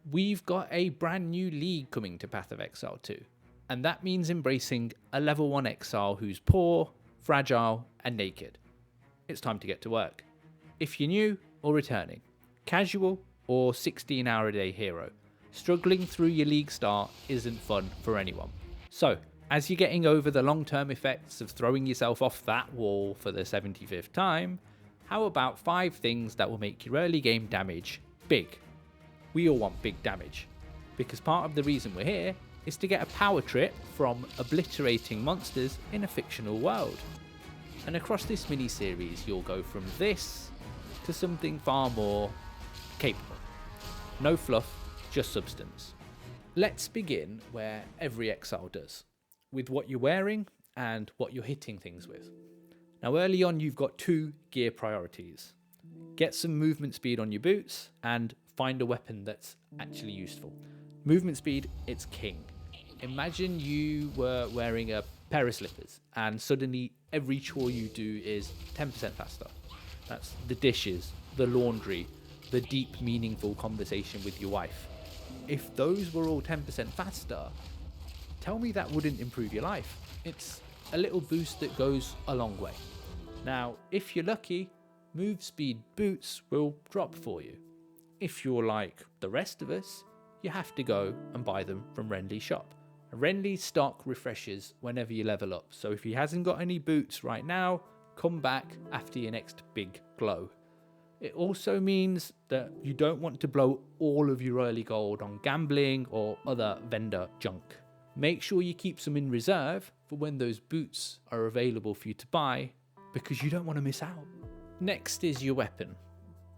We've got a brand new league coming to Path of Exile 2, and that means embracing a level 1 exile who's poor, fragile, and naked. It's time to get to work. If you're new or returning, casual or 16-hour-a-day hero, struggling through your league start isn't fun for anyone. So, as you're getting over the long-term effects of throwing yourself off that wall for the 75th time, how about 5 things that will make your early game damage big? We all want big damage, because part of the reason we're here is to get a power trip from obliterating monsters in a fictional world. And across this mini-series you'll go from this to something far more capable. No fluff, just substance. Let's begin where every exile does, with what you're wearing and what you're hitting things with. Now early on you've got 2 gear priorities. Get some movement speed on your boots and find a weapon that's actually useful. Movement speed, it's king. Imagine you were wearing a pair of slippers and suddenly every chore you do is 10% faster. That's the dishes, the laundry, the deep meaningful conversation with your wife. If those were all 10% faster, tell me that wouldn't improve your life. It's a little boost that goes a long way. Now, if you're lucky, move speed boots will drop for you. If you're like the rest of us, you have to go and buy them from Renly's shop. Renly's stock refreshes whenever you level up, so if he hasn't got any boots right now, come back after your next big glow. It also means that you don't want to blow all of your early gold on gambling or other vendor junk. Make sure you keep some in reserve for when those boots are available for you to buy, because you don't want to miss out. Next is your weapon.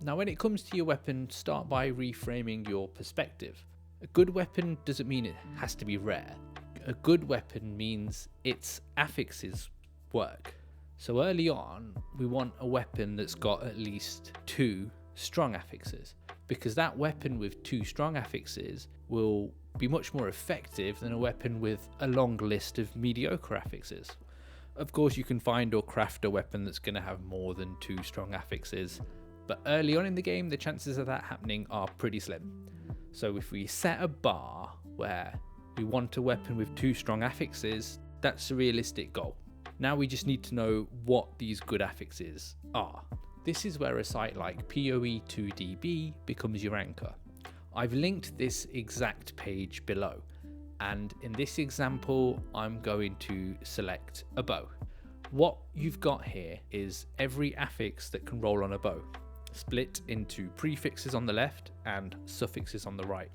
Now when it comes to your weapon, start by reframing your perspective. A good weapon doesn't mean it has to be rare. A good weapon means its affixes work. So early on, we want a weapon that's got at least 2 strong affixes, because that weapon with 2 strong affixes will be much more effective than a weapon with a long list of mediocre affixes. Of course, you can find or craft a weapon that's going to have more than 2 strong affixes, but early on in the game, the chances of that happening are pretty slim. So if we set a bar where we want a weapon with 2 strong affixes, that's a realistic goal. Now we just need to know what these good affixes are. This is where a site like PoE2 becomes your anchor. I've linked this exact page below, and in this example I'm going to select a bow. What you've got here is every affix that can roll on a bow, split into prefixes on the left and suffixes on the right.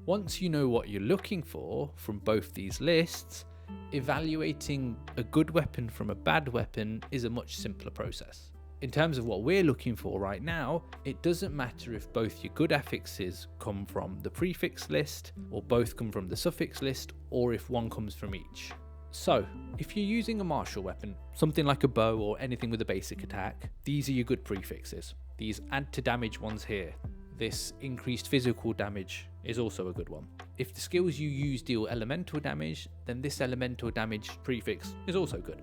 Once you know what you're looking for from both these lists, evaluating a good weapon from a bad weapon is a much simpler process. In terms of what we're looking for right now, it doesn't matter if both your good affixes come from the prefix list, or both come from the suffix list, or if one comes from each. So, if you're using a martial weapon, something like a bow or anything with a basic attack, these are your good prefixes. These add to damage ones here. This increased physical damage is also a good one. If the skills you use deal elemental damage, then this elemental damage prefix is also good.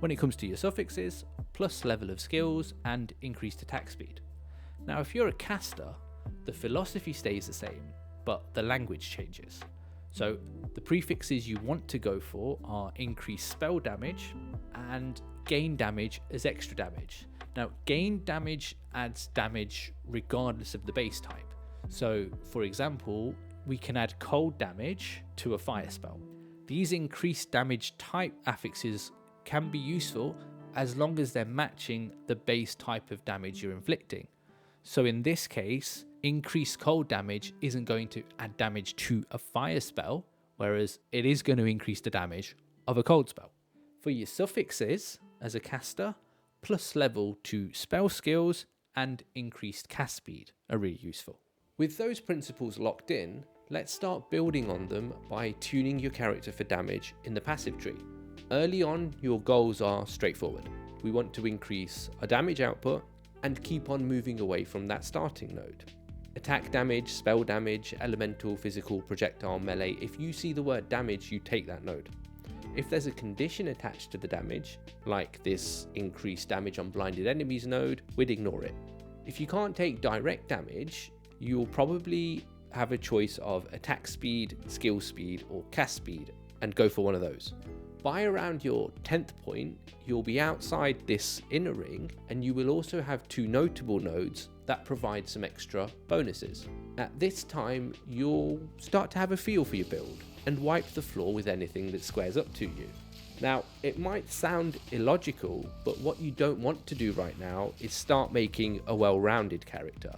When it comes to your suffixes, plus level of skills and increased attack speed. Now if you're a caster, the philosophy stays the same, but the language changes. So the prefixes you want to go for are increased spell damage and gain damage as extra damage. Now, gain damage adds damage regardless of the base type. So, for example, we can add cold damage to a fire spell. These increased damage type affixes can be useful as long as they're matching the base type of damage you're inflicting. So in this case, increased cold damage isn't going to add damage to a fire spell, whereas it is going to increase the damage of a cold spell. For your suffixes, as a caster, plus level to spell skills and increased cast speed are really useful. With those principles locked in, let's start building on them by tuning your character for damage in the passive tree. Early on, your goals are straightforward. We want to increase our damage output and keep on moving away from that starting node. Attack damage, spell damage, elemental, physical, projectile, melee. If you see the word damage, you take that node. If there's a condition attached to the damage, like this increased damage on blinded enemies node, we'd ignore it. If you can't take direct damage, you'll probably have a choice of attack speed, skill speed, or cast speed, and go for one of those. By around your 10th point, you'll be outside this inner ring, and you will also have 2 notable nodes that provide some extra bonuses. At this time, you'll start to have a feel for your build and wipe the floor with anything that squares up to you. Now, it might sound illogical, but what you don't want to do right now is start making a well-rounded character,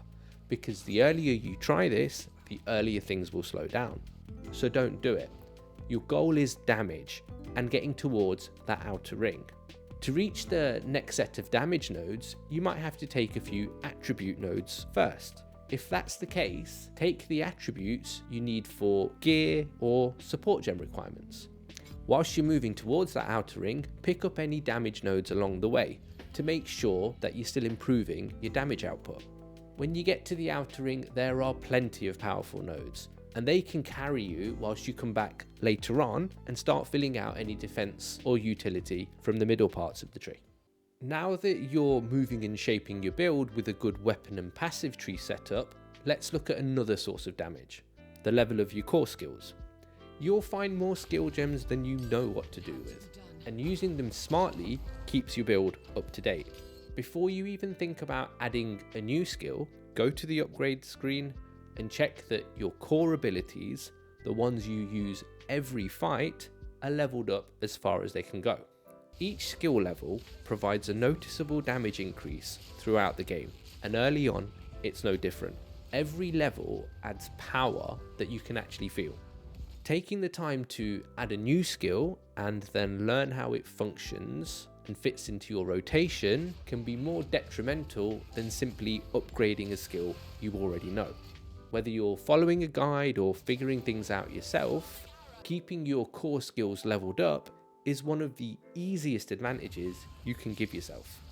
because the earlier you try this, the earlier things will slow down. So don't do it. Your goal is damage and getting towards that outer ring. To reach the next set of damage nodes, you might have to take a few attribute nodes first. If that's the case, take the attributes you need for gear or support gem requirements. Whilst you're moving towards that outer ring, pick up any damage nodes along the way to make sure that you're still improving your damage output. When you get to the outer ring, there are plenty of powerful nodes, and they can carry you whilst you come back later on and start filling out any defense or utility from the middle parts of the tree. Now that you're moving and shaping your build with a good weapon and passive tree setup, let's look at another source of damage, the level of your core skills. You'll find more skill gems than you know what to do with, and using them smartly keeps your build up to date. Before you even think about adding a new skill, go to the upgrade screen and check that your core abilities, the ones you use every fight, are leveled up as far as they can go. Each skill level provides a noticeable damage increase throughout the game, and early on it's no different. Every level adds power that you can actually feel. Taking the time to add a new skill and then learn how it functions and fits into your rotation can be more detrimental than simply upgrading a skill you already know. Whether you're following a guide or figuring things out yourself, keeping your core skills leveled up is one of the easiest advantages you can give yourself.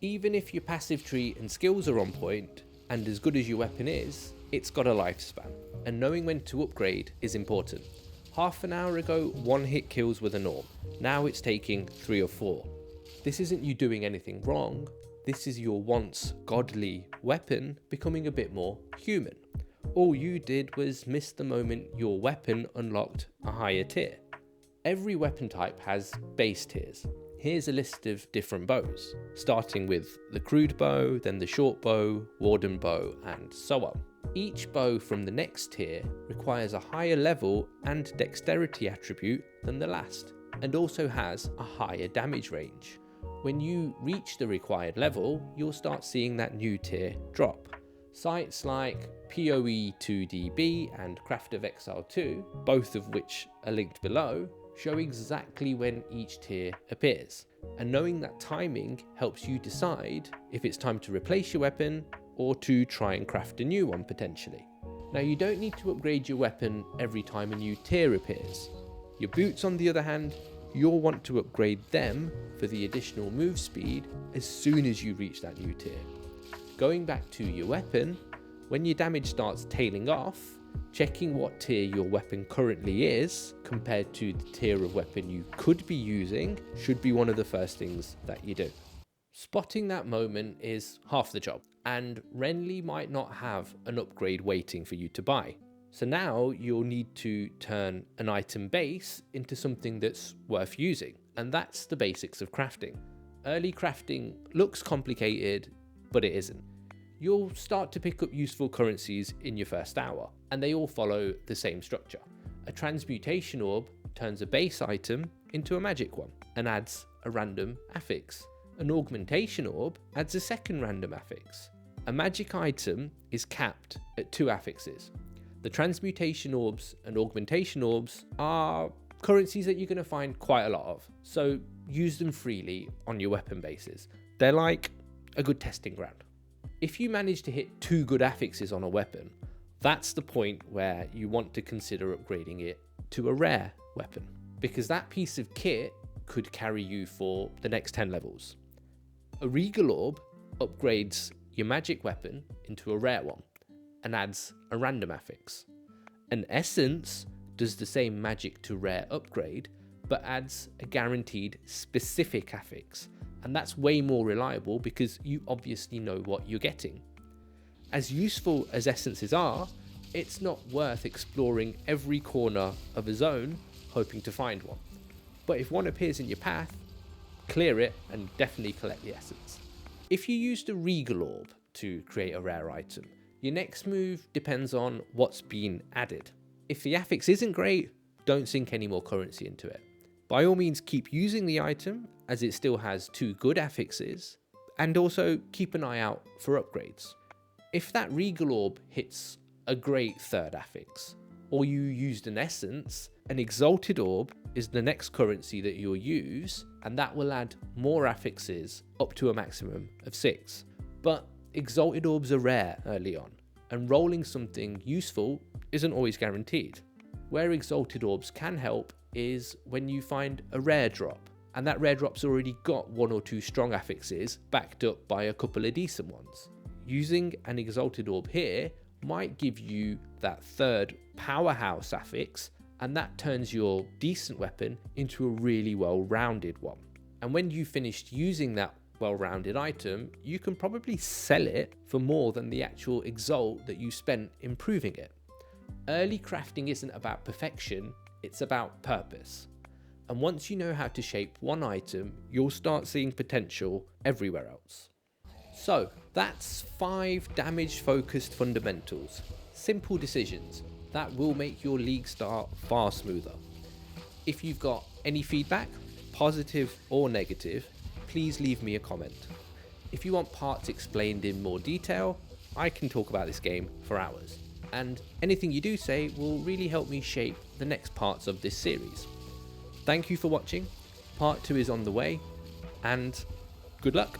Even if your passive tree and skills are on point, and as good as your weapon is, it's got a lifespan, and knowing when to upgrade is important. Half an hour ago, 1 hit kills were the norm. Now it's taking 3 or 4. This isn't you doing anything wrong, this is your once godly weapon becoming a bit more human. All you did was miss the moment your weapon unlocked a higher tier. Every weapon type has base tiers. Here's a list of different bows, starting with the crude bow, then the short bow, warden bow, and so on. Each bow from the next tier requires a higher level and dexterity attribute than the last, and also has a higher damage range. When you reach the required level, you'll start seeing that new tier drop. Sites like PoE2 and Path of Exile 2, both of which are linked below, show exactly when each tier appears, and knowing that timing helps you decide if it's time to replace your weapon or to try and craft a new one potentially. Now, you don't need to upgrade your weapon every time a new tier appears. Your boots, on the other hand, you'll want to upgrade them for the additional move speed as soon as you reach that new tier. Going back to your weapon, when your damage starts tailing off, checking what tier your weapon currently is compared to the tier of weapon you could be using should be one of the first things that you do. Spotting that moment is half the job, and Renly might not have an upgrade waiting for you to buy. So now you'll need to turn an item base into something that's worth using, and that's the basics of crafting. Early crafting looks complicated, but it isn't. You'll start to pick up useful currencies in your first hour, and they all follow the same structure. A transmutation orb turns a base item into a magic one and adds a random affix. An augmentation orb adds a second random affix. A magic item is capped at 2 affixes. The transmutation orbs and augmentation orbs are currencies that you're going to find quite a lot of, so use them freely on your weapon bases. They're like a good testing ground. If you manage to hit 2 good affixes on a weapon, that's the point where you want to consider upgrading it to a rare weapon, because that piece of kit could carry you for the next 10 levels. A regal orb upgrades your magic weapon into a rare one and adds a random affix. An essence does the same magic to rare upgrade, but adds a guaranteed specific affix, and that's way more reliable because you obviously know what you're getting. As useful as essences are, it's not worth exploring every corner of a zone hoping to find one. But if one appears in your path, clear it and definitely collect the essence. If you used a Regal Orb to create a rare item, your next move depends on what's been added. If the affix isn't great, don't sink any more currency into it. By all means, keep using the item as it still has 2 good affixes, and also keep an eye out for upgrades. If that Regal Orb hits a great 3rd affix, or you used an essence, an Exalted Orb is the next currency that you'll use, and that will add more affixes up to a maximum of 6. But Exalted Orbs are rare early on, and rolling something useful isn't always guaranteed. Where Exalted Orbs can help is when you find a rare drop, and that rare drop's already got 1 or 2 strong affixes backed up by a couple of decent ones. Using an Exalted Orb here might give you that 3rd powerhouse affix, and that turns your decent weapon into a really well-rounded one. And when you've finished using that well-rounded item, you can probably sell it for more than the actual exalt that you spent improving it. Early crafting isn't about perfection, it's about purpose. And once you know how to shape one item, you'll start seeing potential everywhere else. So that's 5 damage focused fundamentals, simple decisions that will make your league start far smoother. If you've got any feedback, positive or negative, please leave me a comment. If you want parts explained in more detail, I can talk about this game for hours. And anything you do say will really help me shape the next parts of this series. Thank you for watching. Part 2 is on the way, and good luck.